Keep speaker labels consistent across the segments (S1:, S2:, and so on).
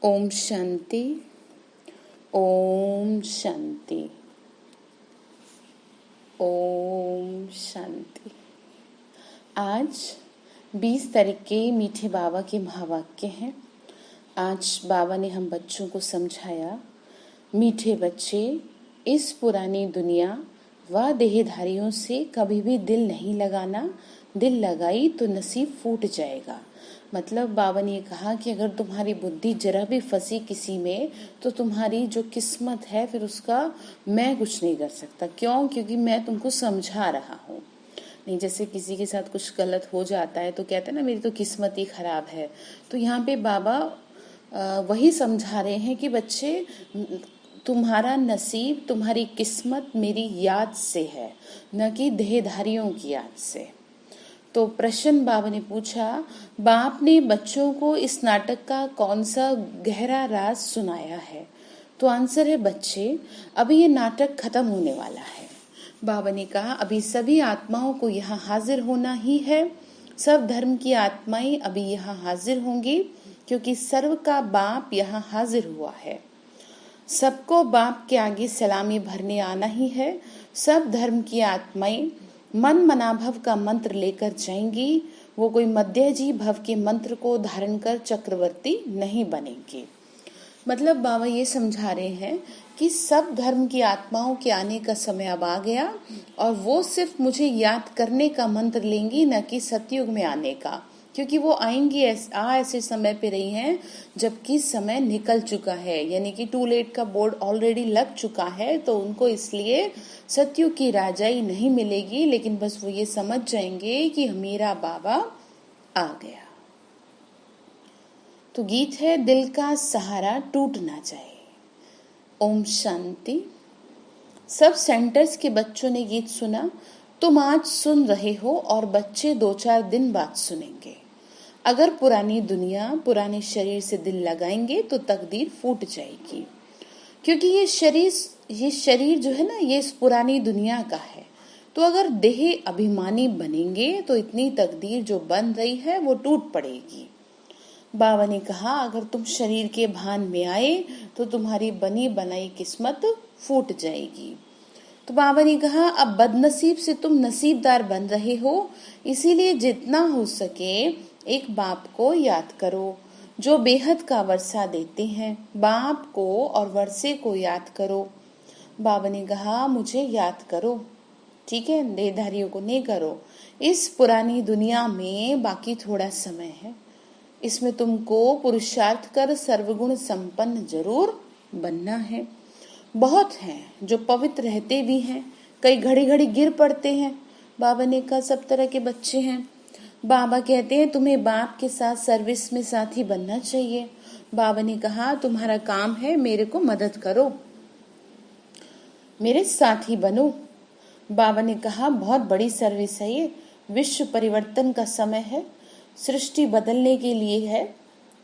S1: ओम शांति। ओम शांति। ओम शांति। आज 20 तारीख के मीठे बाबा के महावाक्य हैं। आज बाबा ने हम बच्चों को समझाया, मीठे बच्चे, इस पुरानी दुनिया व देहधारियों से कभी भी दिल नहीं लगाना। दिल लगाई तो नसीब फूट जाएगा। मतलब बाबा ने कहा कि अगर तुम्हारी बुद्धि जरा भी फंसी किसी में तो तुम्हारी जो किस्मत है फिर उसका मैं कुछ नहीं कर सकता। क्यों? क्योंकि मैं तुमको समझा रहा हूँ। नहीं, जैसे किसी के साथ कुछ गलत हो जाता है तो कहते हैं ना, मेरी तो किस्मत ही खराब है। तो यहाँ पे बाबा वही समझा रहे हैं कि बच्चे, तुम्हारा नसीब, तुम्हारी किस्मत मेरी याद से है, न कि देहधारियों की याद से। तो प्रश्न बाबा ने पूछा, बाप ने बच्चों को इस नाटक का कौन सा गहरा राज सुनाया है? तो आंसर है, बच्चे, अभी ये नाटक खत्म होने वाला है। बाबा ने कहा, अभी सभी आत्माओं को यहाँ हाजिर होना ही है। सब धर्म की आत्माएं अभी यहाँ हाजिर होंगी, क्योंकि सर्व का बाप यहाँ हाजिर हुआ है। सबको बाप के आगे सलामी भरने आना ही है। सब धर्म की आत्माएं मन मनाभव का मंत्र लेकर जाएंगी। वो कोई मध्यजी भव के मंत्र को धारण कर चक्रवर्ती नहीं बनेंगे। मतलब बाबा ये समझा रहे हैं कि सब धर्म की आत्माओं के आने का समय अब आ गया, और वो सिर्फ मुझे याद करने का मंत्र लेंगी, न कि सतयुग में आने का। क्योंकि वो आएंगी ऐसे समय पे रही हैं जबकि समय निकल चुका है, यानी कि टू लेट का बोर्ड ऑलरेडी लग चुका है। तो उनको इसलिए सतयुग की राजाई नहीं मिलेगी, लेकिन बस वो ये समझ जाएंगे कि मेरा बाबा आ गया। तो गीत है, दिल का सहारा टूट ना जाए। ओम शांति। सब सेंटर्स के बच्चों ने गीत सुना। तुम आज सुन रहे हो और बच्चे 2-4 दिन बाद सुनेंगे। अगर पुरानी दुनिया, पुराने शरीर से दिल लगाएंगे तो तकदीर फूट जाएगी। क्योंकि ये शरीर जो है ना, ये इस पुरानी दुनिया का है। तो अगर देह अभिमानी बनेंगे तो इतनी तकदीर जो बन रही है वो टूट पड़ेगी। बाबा ने कहा, अगर तुम शरीर के भान में आए तो तुम्हारी बनी बनाई किस्मत फूट जाएगी। तो बाबा ने कहा, अब बदनसीब से तुम नसीबदार बन रहे हो, इसीलिए जितना हो सके एक बाप को याद करो जो बेहद का वर्षा देते हैं। बाप को और वर्षे को याद करो। बाबा ने कहा, मुझे याद करो, ठीक है, देहधारियों को नहीं करो। इस पुरानी दुनिया में बाकी थोड़ा समय है, इसमें तुमको पुरुषार्थ कर सर्वगुण संपन्न जरूर बनना है। बहुत हैं जो पवित्र रहते भी हैं, कई घड़ी घड़ी गिर पड़ते हैं। बाबा ने कहा, सब तरह के बच्चे हैं। बाबा कहते हैं तुम्हें बाप के साथ सर्विस में साथी बनना चाहिए। बाबा ने कहा, तुम्हारा काम है मेरे को मदद करो, मेरे साथी बनो। बाबा ने कहा, बहुत बड़ी सर्विस है ये, विश्व परिवर्तन का समय है, सृष्टि बदलने के लिए है,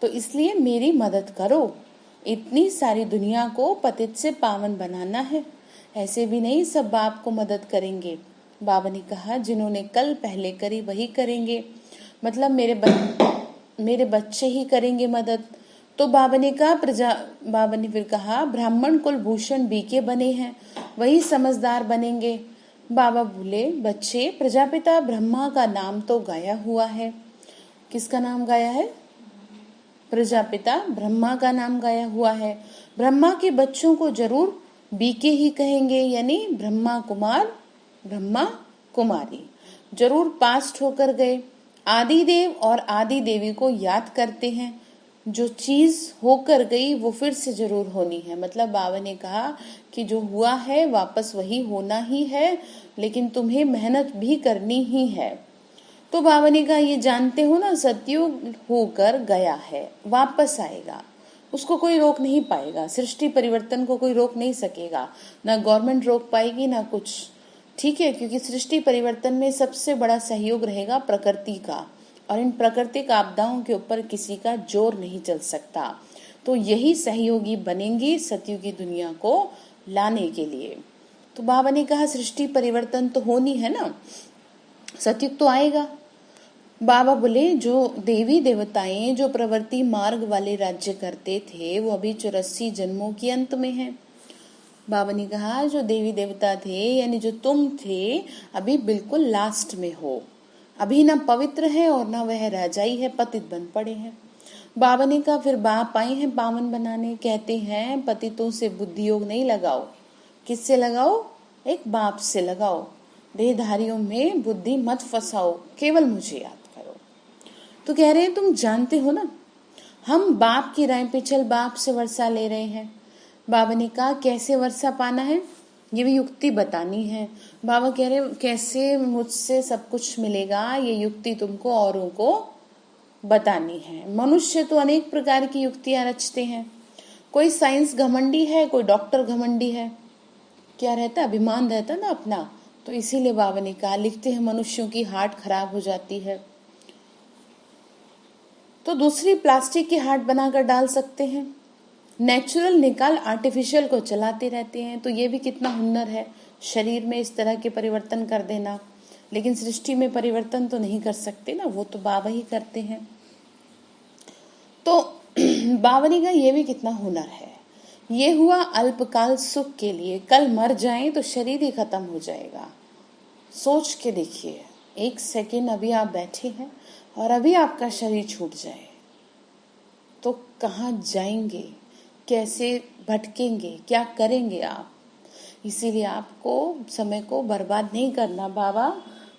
S1: तो इसलिए मेरी मदद करो। इतनी सारी दुनिया को पतित से पावन बनाना है। ऐसे भी नहीं सब बाप को मदद करेंगे। बाबा ने कहा, जिन्होंने कल पहले करी वही करेंगे, मतलब मेरे बच्चे ही करेंगे मदद। तो बाबा ने फिर कहा, ब्राह्मण कुल भूषण बीके बने हैं, वही समझदार बनेंगे। बाबा बोले, बच्चे, प्रजापिता ब्रह्मा का नाम तो गाया हुआ है। किसका नाम गाया है? प्रजापिता ब्रह्मा का नाम गाया हुआ है। ब्रह्मा के बच्चों को जरूर बीके ही कहेंगे, यानी ब्रह्मा कुमार, ब्रह्मा कुमारी जरूर पास्ट होकर गए। आदि देव और आदि देवी को याद करते हैं। जो चीज होकर गई वो फिर से जरूर होनी है। मतलब बाबा ने कहा कि जो हुआ है वापस वही होना ही है, लेकिन तुम्हें मेहनत भी करनी ही है। तो बाबा ने कहा, ये जानते हो ना, सतयुग होकर गया है, वापस आएगा, उसको कोई रोक नहीं पाएगा। सृष्टि परिवर्तन को कोई रोक नहीं सकेगा, ना गवर्नमेंट रोक पाएगी ना कुछ, ठीक है। क्योंकि सृष्टि परिवर्तन में सबसे बड़ा सहयोग रहेगा प्रकृति का, और इन प्राकृतिक आपदाओं के ऊपर किसी का जोर नहीं चल सकता। तो यही सहयोगी बनेंगी सतयुग की दुनिया को लाने के लिए। तो बाबा ने कहा, सृष्टि परिवर्तन तो होनी है ना, सतयुग तो आएगा। बाबा बोले जो देवी देवताएं जो प्रवृत्ति मार्ग वाले राज्य करते थे वो अभी 84 जन्मों के अंत में हैं। बाबा ने कहा जो देवी देवता थे यानी जो तुम थे अभी बिल्कुल लास्ट में हो, अभी ना पवित्र है और ना वह राजाई है, पतित बन पड़े हैं। बाबा ने कहा फिर बाप आए हैं पावन बनाने, कहते हैं पतितों से बुद्धि योग नहीं लगाओ। किससे लगाओ? एक बाप से लगाओ। देहधारियों में बुद्धि मत फंसाओ, केवल मुझे याद करो। तो कह रहे हैं तुम जानते हो ना हम बाप की राय पे चल बाप से वर्षा ले रहे हैं। बाबा ने कहा कैसे वर्षा पाना है ये भी युक्ति बतानी है। बाबा कह रहे कैसे मुझसे सब कुछ मिलेगा ये युक्ति तुमको औरों को बतानी है। मनुष्य तो अनेक प्रकार की युक्तियां रचते हैं। कोई साइंस घमंडी है, कोई डॉक्टर घमंडी है, क्या रहता अभिमान रहता ना अपना। तो इसीलिए बाबा ने कहा लिखते हैं मनुष्यों की हार्ट खराब हो जाती है तो दूसरी प्लास्टिक की हार्ट बनाकर डाल सकते हैं। नेचुरल निकाल आर्टिफिशियल को चलाते रहते हैं। तो ये भी कितना हुनर है शरीर में इस तरह के परिवर्तन कर देना। लेकिन सृष्टि में परिवर्तन तो नहीं कर सकते ना, वो तो बाबा ही करते हैं। तो बाबा ने कहा ये भी कितना हुनर है। ये हुआ अल्पकाल सुख के लिए, कल मर जाएं तो शरीर ही खत्म हो जाएगा। सोच के देखिए, एक सेकेंड अभी आप बैठे हैं और अभी आपका शरीर छूट जाए तो कहाँ जाएंगे, कैसे भटकेंगे, क्या करेंगे आप। इसीलिए आपको समय को बर्बाद नहीं करना। बाबा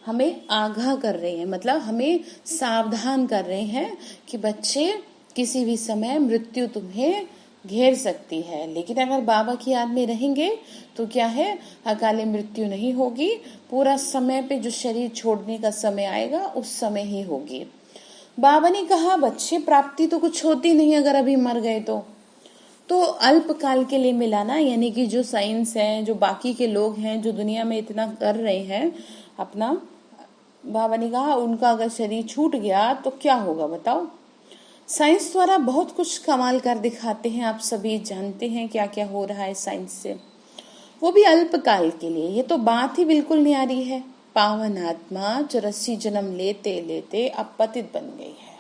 S1: हमें आगाह कर रहे हैं, मतलब हमें सावधान कर रहे हैं कि बच्चे किसी भी समय मृत्यु तुम्हें घेर सकती है। लेकिन अगर बाबा की याद में रहेंगे तो क्या है, अकाले मृत्यु नहीं होगी। पूरा समय पे जो शरीर छोड़ने का समय आएगा उस समय ही होगी। बाबा ने कहा बच्चे प्राप्ति तो कुछ होती नहीं अगर अभी मर गए तो अल्पकाल के लिए मिला ना। यानी कि जो साइंस है, जो बाकी के लोग हैं जो दुनिया में इतना कर रहे हैं अपना, बाबा ने कहा उनका अगर शरीर छूट गया तो क्या होगा बताओ। साइंस द्वारा बहुत कुछ कमाल कर दिखाते हैं, आप सभी जानते हैं क्या क्या हो रहा है साइंस से, वो भी अल्पकाल के लिए। ये तो बात ही बिल्कुल न्यारी है। पावन आत्मा 84 जन्म लेते लेते अब पतित बन गई है।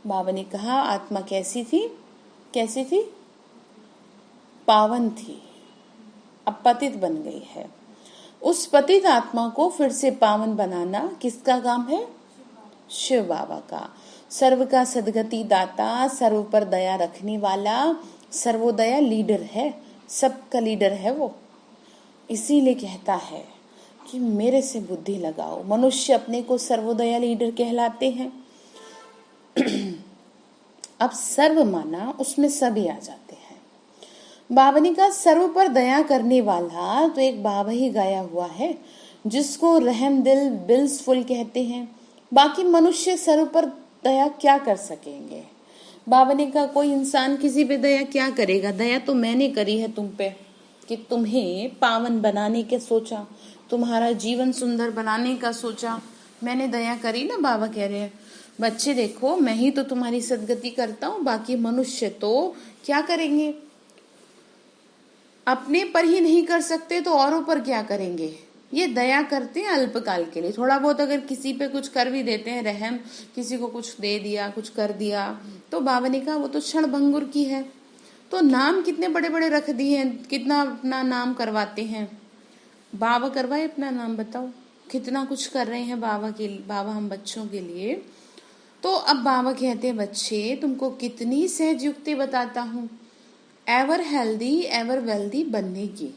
S1: बाबा ने कहा आत्मा कैसी थी, कैसी थी, पावन थी, अब पतित बन गई है। उस पतित आत्मा को फिर से पावन बनाना किसका काम है? शिव बाबा का। सर्व का सदगति दाता, सर्व पर दया रखने वाला, सर्वोदया लीडर है, सबका लीडर है वो। इसीलिए कहता है कि मेरे से बुद्धि लगाओ। मनुष्य अपने को सर्वोदया लीडर कहलाते हैं। अब सर्व माना उसमें सभी आ जाते हैं। बाबा ने कहा सर्व पर दया करने वाला तो एक बाबा ही गाया हुआ है जिसको रहम दिल बिल्सफुल कहते हैं। बाकी मनुष्य सर्व पर दया क्या कर सकेंगे। बाबा ने कहा कोई इंसान किसी पे दया क्या करेगा। दया तो मैंने करी है तुम पे कि तुम्हें पावन बनाने के सोचा, तुम्हारा जीवन सुंदर बनाने का सोचा, मैंने दया करी ना। बाबा कह रहे हैं बच्चे देखो मैं ही तो तुम्हारी सदगति करता हूँ, बाकी मनुष्य तो क्या करेंगे। अपने पर ही नहीं कर सकते तो औरों पर क्या करेंगे। ये दया करते हैं अल्पकाल के लिए। थोड़ा बहुत अगर किसी पे कुछ कर भी देते हैं रहम, किसी को कुछ दे दिया, कुछ कर दिया, तो बाबा ने कहा वो तो क्षण भंगुर की है। तो नाम कितने बड़े बड़े रख दिए हैं, कितना अपना नाम करवाते हैं। बाबा करवाए अपना नाम, बताओ कितना कुछ कर रहे हैं बाबा हम बच्चों के लिए। तो अब बाबा कहते हैं बच्चे तुमको कितनी सहज युक्ति बताता हूँ एवर हेल्दी एवर वेल्दी बनने की।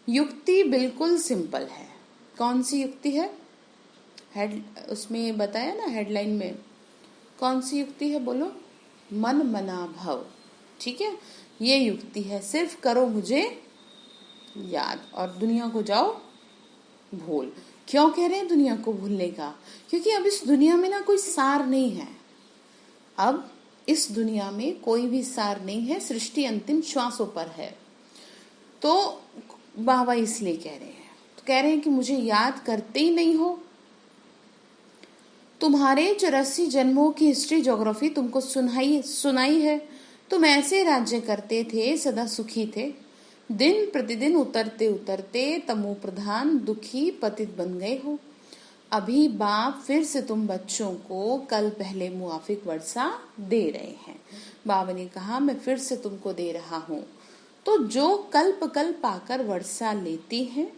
S1: युक्ति बिल्कुल सिंपल है। कौन सी युक्ति है? हेड उसमें बताया ना हेडलाइन में, कौन सी युक्ति है बोलो? मन मना भव। ठीक है, ये युक्ति है। सिर्फ करो मुझे याद और दुनिया को जाओ भूल। क्यों कह रहे हैं दुनिया को भूलने का? क्योंकि अब इस दुनिया में ना कोई सार नहीं है। अब इस दुनिया में कोई भी सार नहीं है, सृष्टि अंतिम श्वासों पर है। तो बाबा इसलिए कह रहे हैं, तो कह रहे हैं कि मुझे याद करते ही नहीं हो। तुम्हारे 84 जन्मों की हिस्ट्री ज्योग्राफी तुमको सुनाई है। तुम ऐसे राज्य करते थे, सदा सुखी थे। दिन प्रतिदिन उतरते उतरते तमो प्रधान दुखी पतित बन गए हो। अभी बाप फिर से तुम बच्चों को कल पहले मुआफिक वर्षा दे रहे हैं। बाबा ने कहा मैं फिर से तुमको दे रहा हूँ। तो जो कल्प कल्प आकर वर्षा लेती हैं,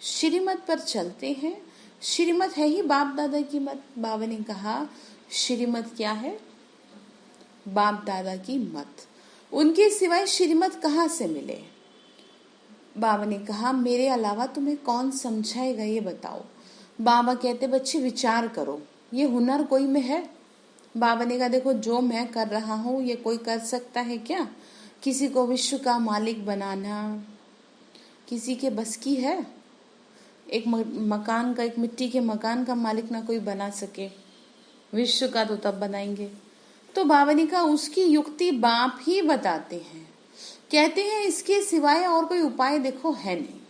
S1: श्रीमत पर चलते हैं, श्रीमत है ही बाप दादा की मत। बाबा ने कहा श्रीमत क्या है? बाप दादा की मत। उनके सिवाय श्रीमत कहाँ से मिले? बाबा ने कहा मेरे अलावा तुम्हें कौन समझाएगा ये बताओ। बाबा कहते बच्चे विचार करो, ये हुनर कोई में है? बाबा ने कहा देखो जो मैं कर रहा हूँ ये कोई कर सकता है क्या? किसी को विश्व का मालिक बनाना किसी के बस की है? एक मकान का, एक मिट्टी के मकान का मालिक ना कोई बना सके, विश्व का तो तब बनाएंगे। तो बाबा ने कहा उसकी युक्ति बाप ही बताते हैं, कहते हैं इसके सिवाय और कोई उपाय देखो है नहीं।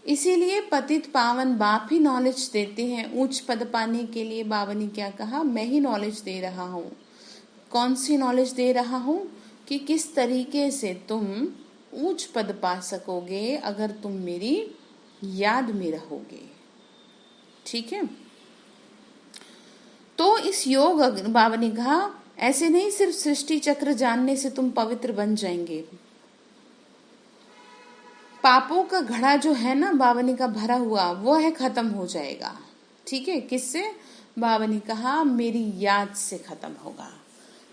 S1: इसीलिए पतित पावन बाप ही नॉलेज देते हैं ऊंच पद पाने के लिए। बाबा ने क्या कहा? मैं ही नॉलेज दे रहा हूँ। कौन सी नॉलेज दे रहा हूँ? कि किस तरीके से तुम ऊंच पद पा सकोगे अगर तुम मेरी याद में रहोगे। ठीक है, तो इस योग बाबा ने कहा ऐसे नहीं सिर्फ सृष्टि चक्र जानने से तुम पवित्र बन जाएंगे। पापों का घड़ा जो है ना बाबा ने कहा भरा हुआ, वो है खत्म हो जाएगा। ठीक है, किससे? बाबा ने कहा मेरी याद से खत्म होगा।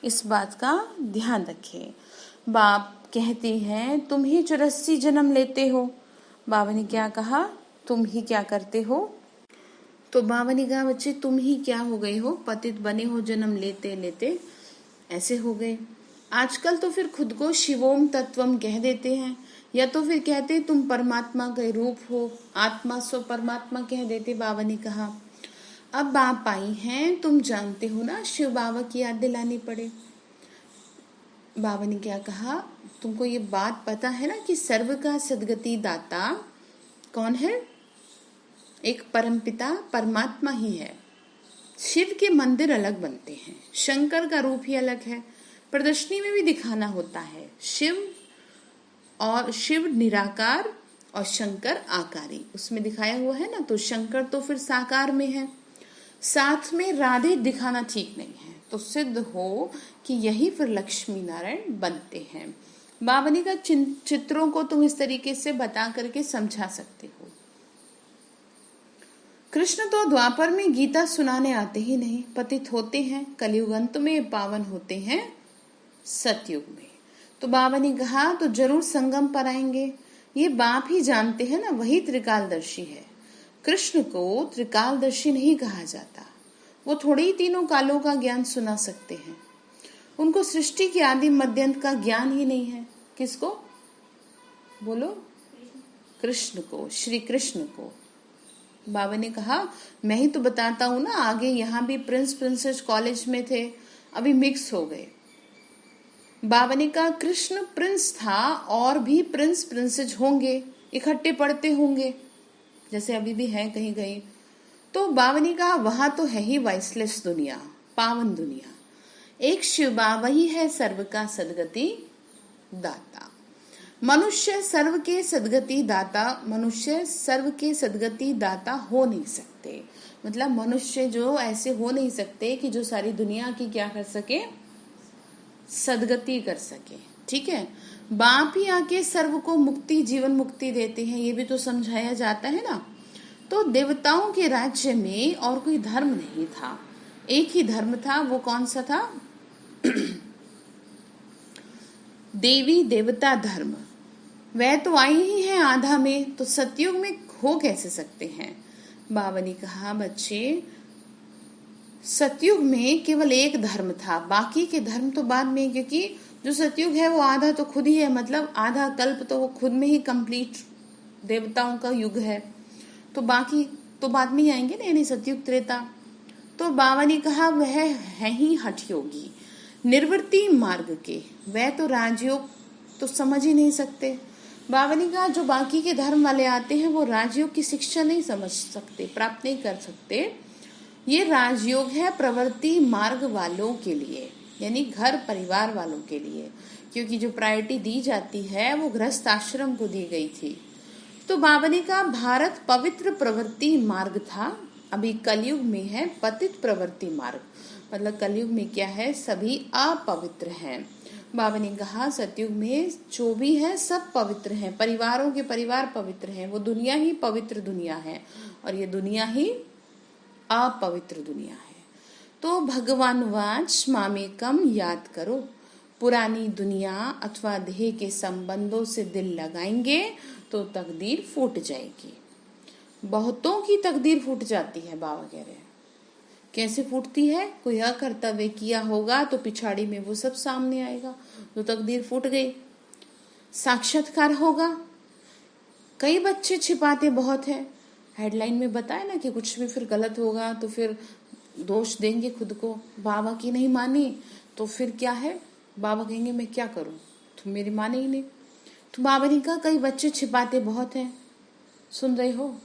S1: इस बात का ध्यान रखें। बाप कहते हैं तुम ही 84 जन्म लेते हो। बाबा ने क्या कहा? तुम ही क्या करते हो? तो बाबा ने कहा बच्चे तुम ही क्या हो गए हो? पतित बने हो, जन्म लेते लेते ऐसे हो गए। आजकल तो फिर खुद को शिवोम तत्वम कह देते हैं, या तो फिर कहते तुम परमात्मा के रूप हो, आत्मा सो परमात्मा कह देते। बाबा ने कहा अब बाप आई हैं, तुम जानते हो ना शिव बाबा की याद दिलानी पड़े। बाबा ने क्या कहा? तुमको ये बात पता है ना कि सर्व का सद्गति दाता कौन है? एक परमपिता परमात्मा ही है। शिव के मंदिर अलग बनते हैं, शंकर का रूप ही अलग है, प्रदर्शनी में भी दिखाना होता है। शिव निराकार और शंकर आकारी, उसमें दिखाया हुआ है ना। तो शंकर तो फिर साकार में है, साथ में राधे दिखाना ठीक नहीं है, तो सिद्ध हो कि यही फिर लक्ष्मी नारायण बनते हैं। बाबा ने कहा चित्रों को तुम इस तरीके से बता करके समझा सकते हो। कृष्ण तो द्वापर में गीता सुनाने आते ही नहीं, पतित होते हैं कलयुग अंत में, पावन होते हैं सतयुग में। तो बाबा ने कहा तो जरूर संगम पर आएंगे। ये बाप ही जानते हैं ना, वही त्रिकालदर्शी है। कृष्ण को त्रिकालदर्शी नहीं कहा जाता, वो थोड़े ही तीनों कालों का ज्ञान सुना सकते हैं। उनको सृष्टि के आदि मध्यंत का ज्ञान ही नहीं है। किसको बोलो? कृष्ण को, श्री कृष्ण को। बाबा ने कहा मैं ही तो बताता हूँ ना, आगे यहाँ भी प्रिंस प्रिंसेस कॉलेज में थे, अभी मिक्स हो गए। बाबा ने कहा कृष्ण प्रिंस था और भी प्रिंस प्रिंसेस होंगे, इकट्ठे पढ़ते होंगे, जैसे अभी भी हैं कहीं कहीं। तो बाबा ने कहा वहां तो है ही वाइसलेस दुनिया, पावन दुनिया। एक शिव बाबा ही है सर्व का सदगति दाता। मनुष्य सर्व के सदगति दाता, मनुष्य सर्व के सदगति दाता हो नहीं सकते। मतलब मनुष्य जो ऐसे हो नहीं सकते कि जो सारी दुनिया की क्या कर सके? सदगति कर सके। ठीक है, बाप ही आके सर्व को मुक्ति, जीवन मुक्ति देते हैं, ये भी तो समझाया जाता है ना। तो देवताओं के राज्य में और कोई धर्म नहीं था, एक ही धर्म था। वो कौन सा था? देवी देवता धर्म। वह तो आई ही है आधा में, तो सतयुग में हो कैसे सकते हैं? बाबा ने कहा बच्चे सतयुग में केवल एक धर्म था, बाकी के धर्म तो बाद में, क्योंकि जो सतयुग है वो आधा तो खुद ही है, मतलब आधा कल्प तो वो खुद में ही कंप्लीट देवताओं का युग है, तो बाकी तो बाद में ही आएंगे ना, यानी सतयुग त्रेता। तो बाबा ने कहा वह है ही हठ योगी, निर्वृत्ति मार्ग के, वह तो राजयोग तो समझ ही नहीं सकते। बाबा ने कहा जो बाकी के धर्म वाले आते हैं वो राजयोग की शिक्षा नहीं समझ सकते, प्राप्त नहीं कर सकते। ये राजयोग है प्रवृत्ति मार्ग वालों के लिए, यानी घर परिवार वालों के लिए, क्योंकि जो प्रायोरिटी दी जाती है वो गृहस्थ आश्रम को दी गई थी। तो बाबा ने कहा भारत पवित्र प्रवृत्ति मार्ग था, अभी कलयुग में है पतित प्रवृत्ति मार्ग, मतलब कलयुग में क्या है, सभी अपवित्र हैं। बाबा ने कहा सतयुग में जो भी है सब पवित्र हैं, परिवारों के परिवार पवित्र हैं, वो दुनिया ही पवित्र दुनिया है और ये दुनिया ही अपवित्र दुनिया है। तो भगवान वाच मामेकम याद करो, पुरानी दुनिया अथवा देह के संबंधों से दिल लगाएंगे तो तकदीर फूट जाएगी। बहुतों की तकदीर फूट जाती है, बाबा कह रहे हैं। कैसे फूटती है? कोई अकर्तव्य किया होगा तो पिछाड़ी में वो सब सामने आएगा, तो तकदीर फूट गई। साक्षात्कार होगा, कई बच्चे छिपाते बहुत है, हेडलाइन में बताया ना कि कुछ भी फिर गलत होगा तो फिर दोष देंगे खुद को, बाबा की नहीं मानी तो फिर क्या है, बाबा कहेंगे मैं क्या करूं, तुम मेरी माने ही नहीं। तो बाबा ने कहा कई बच्चे छिपाते बहुत हैं, सुन रहे हो।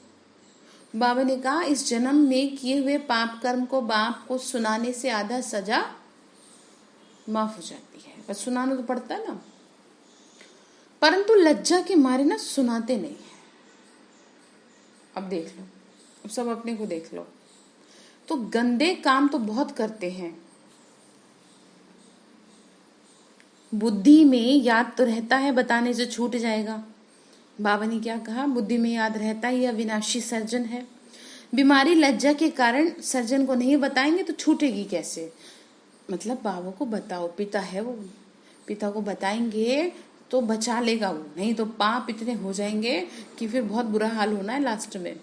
S1: बाबा ने कहा इस जन्म में किए हुए पाप कर्म को बाप को सुनाने से आधा सजा माफ हो जाती है, बस सुनाना तो पड़ता है ना, परंतु लज्जा के मारे ना सुनाते नहीं है। अब देख लो, अब सब अपने को देख लो। तो गंदे काम तो बहुत करते हैं, बुद्धि में याद तो रहता है, बताने से छूट जाएगा। बाबा ने क्या कहा, बुद्धि में याद रहता ही अविनाशी सर्जन है। बीमारी लज्जा के कारण सर्जन को नहीं बताएंगे तो छूटेगी कैसे? मतलब बाबा को बताओ, पिता है वो, पिता को बताएंगे तो बचा लेगा वो, नहीं तो पाप इतने हो जाएंगे कि फिर बहुत बुरा हाल होना है लास्ट में।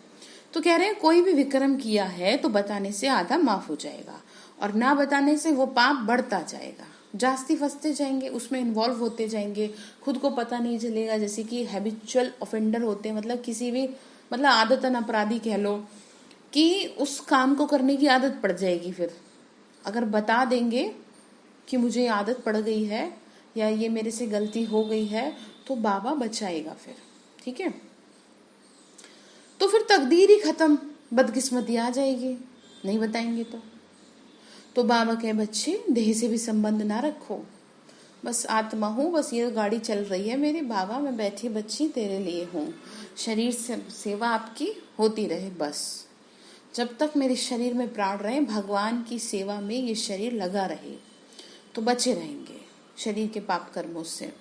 S1: तो कह रहे हैं कोई भी विक्रम किया है तो बताने से आधा माफ हो जाएगा और ना बताने से वो पाप बढ़ता जाएगा, जास्ती फंसते जाएंगे, उसमें इन्वॉल्व होते जाएंगे, खुद को पता नहीं चलेगा। जैसे कि हैबिचुअल ऑफेंडर होते हैं, मतलब किसी भी, मतलब आदतन अपराधी कह लो, कि उस काम को करने की आदत पड़ जाएगी। फिर अगर बता देंगे कि मुझे आदत पड़ गई है या ये मेरे से गलती हो गई है तो बाबा बचाएगा फिर, ठीक है। तो फिर तकदीर ही खत्म, बदकिस्मती आ जाएगी नहीं बताएंगे तो बाबा कहे बच्चे देह से भी संबंध ना रखो, बस आत्मा हूँ, बस ये गाड़ी चल रही है मेरी, बाबा मैं बैठी बच्ची तेरे लिए हूँ, शरीर से सेवा आपकी होती रहे, बस जब तक मेरे शरीर में प्राण रहे, भगवान की सेवा में ये शरीर लगा रहे तो बचे रहेंगे शरीर के पाप कर्मों से।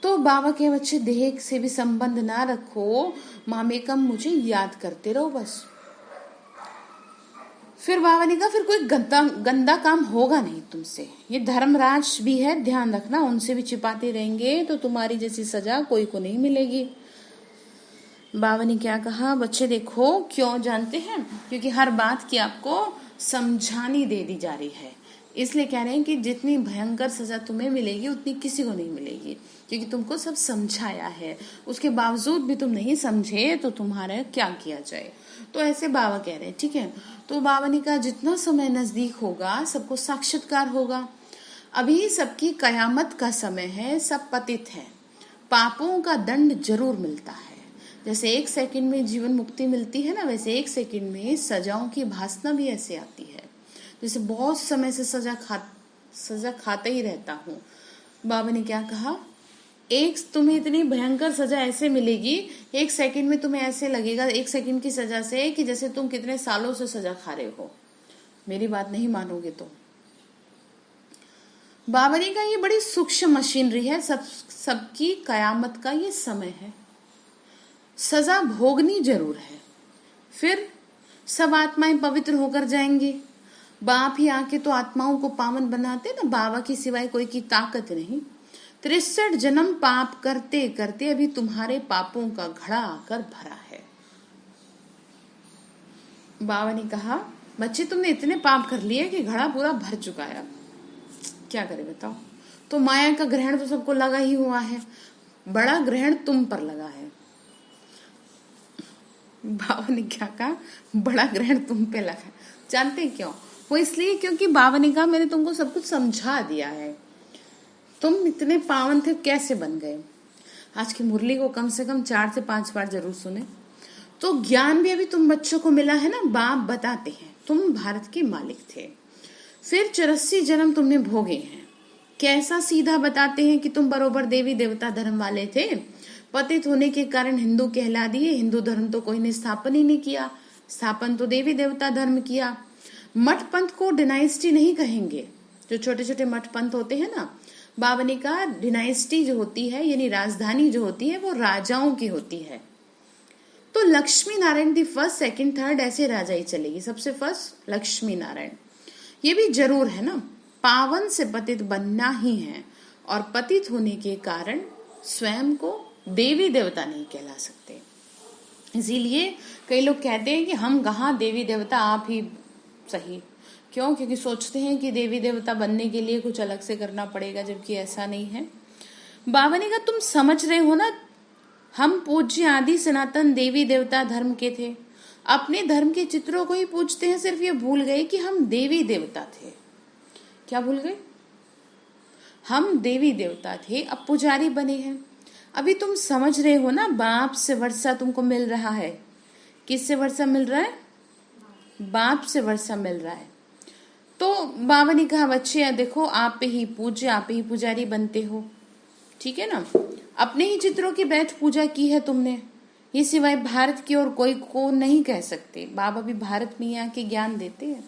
S1: तो बाबा के बच्चे देह से भी संबंध ना रखो, मामेकम मुझे याद करते रहो बस। फिर बाबा ने कहा फिर कोई गंदा काम होगा नहीं तुमसे। ये धर्मराज भी है, ध्यान रखना, उनसे भी छिपाते रहेंगे तो तुम्हारी जैसी सजा कोई को नहीं मिलेगी। बाबा ने क्या कहा, बच्चे देखो, क्यों जानते हैं? क्योंकि हर बात की आपको समझानी दे दी जा रही है, इसलिए कह रहे हैं कि जितनी भयंकर सजा तुम्हें मिलेगी उतनी किसी को नहीं मिलेगी, क्योंकि तुमको सब समझाया है, उसके बावजूद भी तुम नहीं समझे तो तुम्हारा क्या किया जाए। तो ऐसे बाबा कह रहे हैं, ठीक है। तो बाबा ने कहा जितना समय नजदीक होगा सबको साक्षात्कार होगा। अभी सबकी कयामत का समय है, सब पतित है, पापों का दंड जरूर मिलता है। जैसे 1 सेकंड में जीवन मुक्ति मिलती है ना, वैसे 1 सेकंड में सजाओं की भासना भी ऐसे आती है। जैसे बहुत समय से सजा खाते ही रहता हूँ। बाबा ने क्या कहा, तुम्हें इतनी भयंकर सजा ऐसे मिलेगी, 1 सेकंड में तुम्हें ऐसे लगेगा 1 सेकंड की सजा से कि जैसे तुम कितने सालों से सजा खा रहे हो। मेरी बात नहीं मानोगे तो। बाबा ने कहा ये बड़ी सूक्ष्म मशीनरी है, सबकी कयामत का ये समय है, सजा भोगनी जरूर है, फिर सब आत्माएं पवित्र होकर जाएंगी। बाप ही आके तो आत्माओं को पावन बनाते ना, बाबा की सिवाय कोई की ताकत नहीं। 63 जन्म पाप करते करते अभी तुम्हारे पापों का घड़ा आकर भरा है। बाबा ने कहा बच्चे तुमने इतने पाप कर लिए कि घड़ा पूरा भर चुका है, क्या करे बताओ। तो माया का ग्रहण तो सबको लगा ही हुआ है, बड़ा ग्रहण तुम पर लगा है। बाबा ने क्या कहा, बड़ा ग्रहण तुम पे लगा है। जानते क्यों? वो इसलिए क्योंकि बाबा ने कहा मैंने तुमको सब कुछ समझा दिया है, तुम इतने पावन थे कैसे बन गए। आज की मुरली को कम से कम 4 से 5 बार जरूर सुने। तो ज्ञान भी अभी तुम बच्चों को मिला है ना, बाप बताते हैं तुम भारत के मालिक थे, फिर 84 जन्म तुमने भोगे हैं। कैसा सीधा बताते हैं कि तुम बरोबर देवी देवता धर्म वाले थे, पतित होने के कारण हिंदू कहला दिए, हिंदू धर्म तो कोई ने स्थापन ही नहीं किया, स्थापन तो देवी देवता धर्म किया। मठ पंथ को डिनाइस्टी नहीं कहेंगे। जो छोटे छोटे मठ पंथ होते हैं ना, बाबा ने कहा डिनाइस्टी जो होती है यानी राजधानी जो होती है वो राजाओं की होती है। तो Lakshmi Narayan the first, second, third ऐसे राजा ही चलेगी। सबसे फर्स्ट लक्ष्मी नारायण। ये भी जरूर है ना, पावन से पतित बनना ही है, और पतित होने के कारण स्वयं को देवी देवता नहीं कहला सकते। इसीलिए कई लोग कहते हैं कि हम कहाँ देवी देवता, आप ही सही। क्यों? क्योंकि सोचते हैं कि देवी देवता बनने के लिए कुछ अलग से करना पड़ेगा, जबकि ऐसा नहीं है। बाबा ने कहा तुम समझ रहे हो ना, हम पूज्य आदि सनातन देवी देवता धर्म के थे। अपने धर्म के चित्रों को ही पूजते हैं, सिर्फ ये भूल गए कि हम देवी देवता थे। क्या भूल गए? हम देवी देवता थे, अब पुजारी बने हैं। अभी तुम समझ रहे हो ना, बाप से वर्षा तुमको मिल रहा है। किससे वर्षा मिल रहा है? बाप से वर्षा मिल रहा है। तो बाबा ने कहा बच्चे देखो, आप पे ही पूज्य, आप पे ही पुजारी बनते हो, ठीक है ना। अपने ही चित्रों की बैठ पूजा की है तुमने, ये सिवाय भारत की और कोई को नहीं कह सकते। बाबा भी भारत में यहाँ के ज्ञान देते हैं,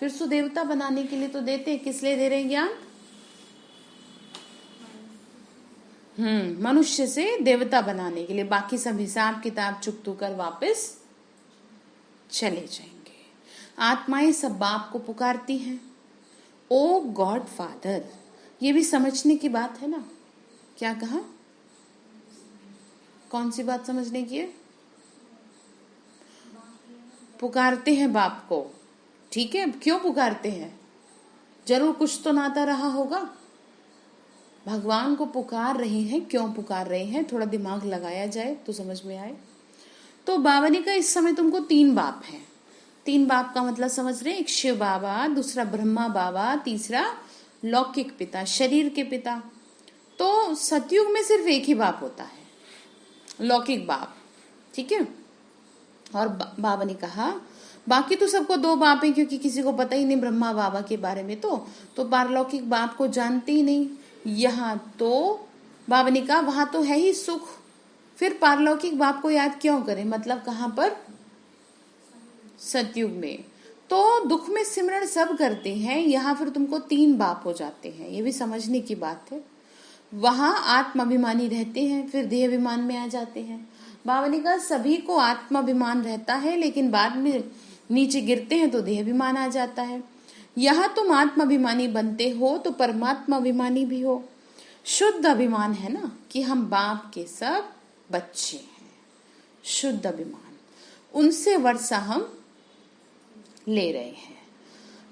S1: फिर सुदेवता बनाने के लिए तो देते हैं। किस लिए दे रहे हैं ज्ञान? मनुष्य से देवता बनाने के लिए। बाकी सब हिसाब किताब चुकतू कर वापस चले जाएंगे। आत्माएं सब बाप को पुकारती हैं, ओ गॉड फादर। ये भी समझने की बात है ना। क्या कहा? कौन सी बात समझने की है? पुकारते हैं बाप को, ठीक है। क्यों पुकारते हैं? जरूर कुछ तो नाता रहा होगा। भगवान को पुकार रहे हैं, क्यों पुकार रहे हैं? थोड़ा दिमाग लगाया जाए तो समझ में आए। तो बाबा ने कहा इस समय तुमको 3 बाप हैं। 3 बाप का मतलब समझ रहे हैं? एक शिव बाबा, दूसरा ब्रह्मा बाबा, तीसरा लौकिक पिता, शरीर के पिता। तो सतयुग में सिर्फ एक ही बाप होता है, लौकिक बाप, ठीक है। और बाबा ने कहा बाकी तो सबको 2 बाप हैं, क्योंकि किसी को पता ही नहीं ब्रह्मा बाबा के बारे में। तो पारलौकिक बाप को जानते ही नहीं। यहाँ तो बाबा ने कहा वहां तो है ही सुख, फिर पारलौकिक बाप को याद क्यों करें? मतलब कहाँ पर? सतयुग में। तो दुख में सिमरण सब करते हैं, यहाँ फिर तुमको 3 बाप हो जाते हैं। ये भी समझने की बात है। वहां आत्माभिमानी रहते हैं, फिर देह अभिमान में आ जाते हैं। बाबा ने कहा सभी को आत्माभिमान रहता है, लेकिन बाद में नीचे गिरते हैं तो देह अभिमान आ जाता है। यहाँ तुम आत्माभिमानी बनते हो तो परमात्मा अभिमानी भी हो। शुद्ध अभिमान है ना कि हम बाप के सब बच्चे हैं, शुद्ध अभिमान। उनसे वर्षा हम ले रहे हैं।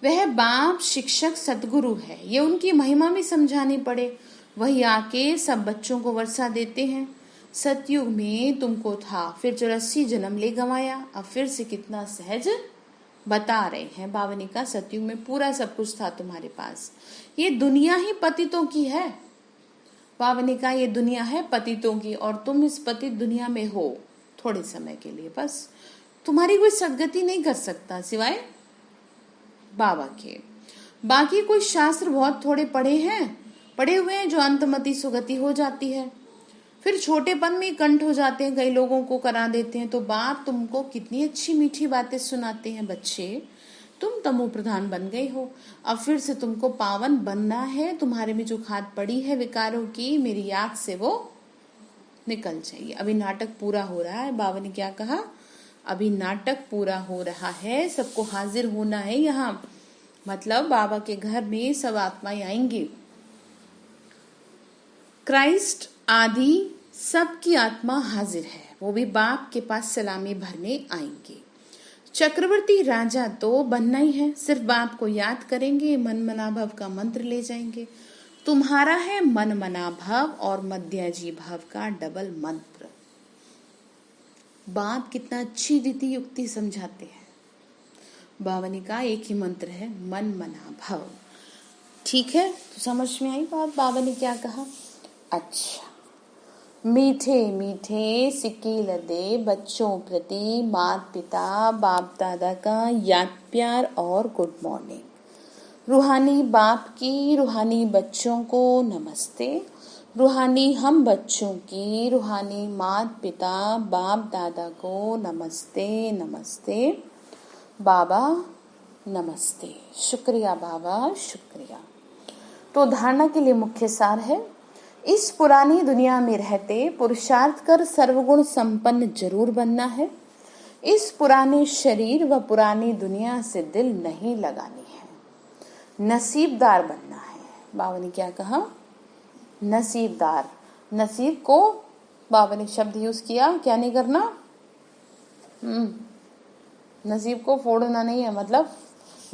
S1: वह बाप शिक्षक सतगुरु है, ये उनकी महिमा भी समझानी पड़े। वही आके सब बच्चों को वर्षा देते हैं। सतयुग में तुमको था, फिर 84 जन्म ले गंवाया, अब फिर से कितना सहज बता रहे हैं। बाबा ने कहा सतयुग में पूरा सब कुछ था तुम्हारे पास, ये दुनिया ही पतितों की है। बाबा ने कहा ये दुनिया है पतितों की, और तुम इस पतित दुनिया में हो थोड़े समय के लिए, बस। तुम्हारी कोई सदगति नहीं कर सकता सिवाय बाबा के। बाकी कोई शास्त्र बहुत थोड़े पढ़े हुए हैं जो अंतमति सुगति हो जाती है, फिर छोटेपन में कंठ हो जाते हैं, कई लोगों को करा देते हैं। तो बाप तुमको कितनी अच्छी मीठी बातें सुनाते हैं, बच्चे तुम तमो प्रधान बन गए हो, अब फिर से तुमको पावन बनना है। तुम्हारे में जो खाद पड़ी है विकारों की, मेरी याद से वो निकल जाएगी। अभी नाटक पूरा हो रहा है। बाबा ने क्या कहा? अभी नाटक पूरा हो रहा है, सबको हाजिर होना है यहाँ। मतलब बाबा के घर में सब आत्माएं आएंगी। क्राइस्ट आदि सबकी आत्मा हाजिर है, वो भी बाप के पास सलामी भरने आएंगे। चक्रवर्ती राजा तो बनना ही है, सिर्फ बाप को याद करेंगे, मन मना भव का मंत्र ले जाएंगे। तुम्हारा है मन मना भव और मध्याजी भव का डबल मंत्र। बाप कितना अच्छी रीति युक्ति समझाते हैं। बाबा ने कहा एक ही मंत्र है, मन मना भव। ठीक है, तो समझ में आई बात? बाबा ने क्या कहा? अच्छा, मीठे मीठे सिक्के लदे बच्चों प्रति माता पिता बाप दादा का याद प्यार और गुड मॉर्निंग। रूहानी बाप की रूहानी बच्चों को नमस्ते। रूहानी हम बच्चों की रूहानी माता पिता बाप दादा को नमस्ते नमस्ते। बाबा नमस्ते। शुक्रिया बाबा, शुक्रिया। तो धारणा के लिए मुख्य सार है, इस पुरानी दुनिया में रहते पुरुषार्थ कर सर्वगुण संपन्न जरूर बनना है। इस पुराने शरीर व पुरानी दुनिया से दिल नहीं लगानी है, नसीबदार बनना है। बाबा ने क्या कहा? नसीबदार। नसीब को बाबा ने शब्द यूज किया, क्या नहीं करना? नसीब को फोड़ना नहीं है, मतलब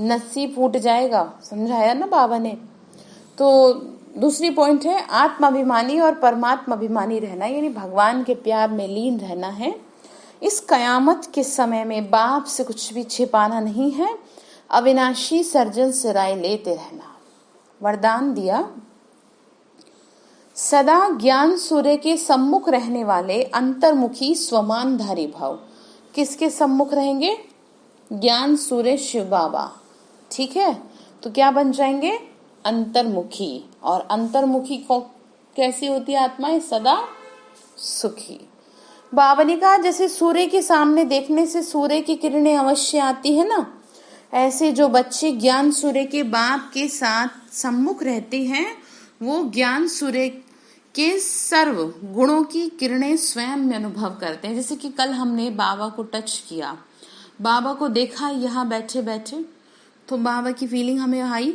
S1: नसीब फूट जाएगा, समझाया ना बाबा ने। तो दूसरी पॉइंट है, आत्माभिमानी और परमात्माभिमानी रहना, यानी भगवान के प्यार में लीन रहना है। इस कयामत के समय में बाप से कुछ भी छिपाना नहीं है, अविनाशी सर्जन से राय लेते रहना। वरदान दिया, सदा ज्ञान सूर्य के सम्मुख रहने वाले अंतर्मुखी स्वमानधारी भाव। किसके सम्मुख रहेंगे? ज्ञान सूर्य शिव बाबा। ठीक है, तो क्या बन जाएंगे? अंतर्मुखी। और अंतर्मुखी को कैसी होती है आत्माएं? सदा सुखी। बाबा ने कहा जैसे सूर्य के सामने देखने से सूर्य की किरणें अवश्य आती है ना, ऐसे जो बच्चे ज्ञान सूर्य के बाप के साथ सम्मुख रहते हैं वो ज्ञान सूर्य के सर्व गुणों की किरणें स्वयं में अनुभव करते हैं। जैसे कि कल हमने बाबा को टच किया, बाबा को देखा यहाँ बैठे बैठे, तो बाबा की फीलिंग हमें आई,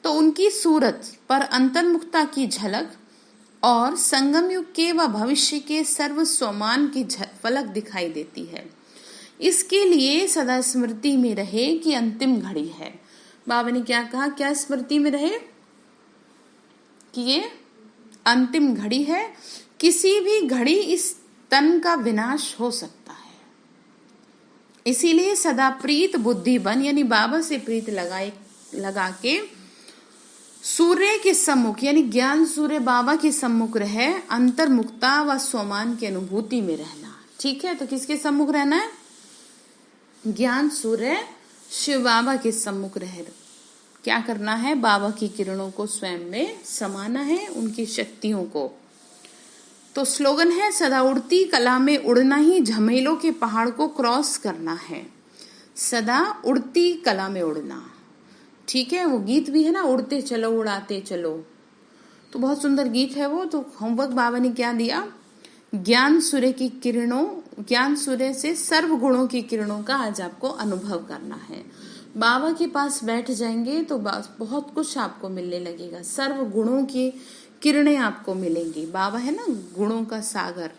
S1: तो उनकी सूरत पर अंतर्मुखता की झलक और संगम युग के व भविष्य के सर्व स्वमान की फलक दिखाई देती है। इसके लिए सदा स्मृति में रहे कि अंतिम घड़ी है। बाबा ने क्या कहा? क्या स्मृति में रहे? कि ये अंतिम घड़ी है, किसी भी घड़ी इस तन का विनाश हो सकता है। इसीलिए सदा प्रीत बुद्धि बन, यानी बाबा से प्रीत लगा के सूर्य के सम्मुख, यानी ज्ञान सूर्य बाबा के सम्मुख रहे, अंतर्मुक्ता व स्वमान की अनुभूति में रहना। ठीक है, तो किसके सम्मुख रहना है? ज्ञान सूर्य शिव बाबा के सम्मुख रहे। क्या करना है? बाबा की किरणों को स्वयं में समाना है, उनकी शक्तियों को। तो स्लोगन है, सदा उड़ती कला में उड़ना ही झमेलों के पहाड़ को क्रॉस करना है। सदा उड़ती कला में उड़ना, ठीक है। वो गीत भी है ना, उड़ते चलो उड़ाते चलो, तो बहुत सुंदर गीत है वो। तो होमवर्क बाबा ने क्या दिया? ज्ञान सूर्य की किरणों, ज्ञान सूर्य से सर्व गुणों की किरणों का आज आपको अनुभव करना है। बाबा के पास बैठ जाएंगे तो बहुत कुछ आपको मिलने लगेगा, सर्व गुणों की किरणें आपको मिलेंगी। बाबा है ना गुणों का सागर,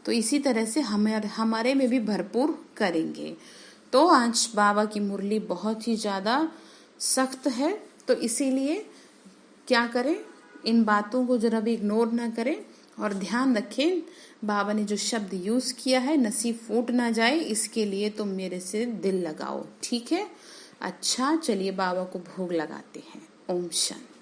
S1: तो इसी तरह से हमारे में भी भरपूर करेंगे। तो आज बाबा की मुरली बहुत ही ज्यादा सख्त है, तो इसीलिए क्या करें, इन बातों को जरा भी इग्नोर ना करें और ध्यान रखें। बाबा ने जो शब्द यूज किया है, नसीब फूट ना जाए, इसके लिए तुम मेरे से दिल लगाओ। ठीक है, अच्छा चलिए बाबा को भोग लगाते हैं। ओम शांति।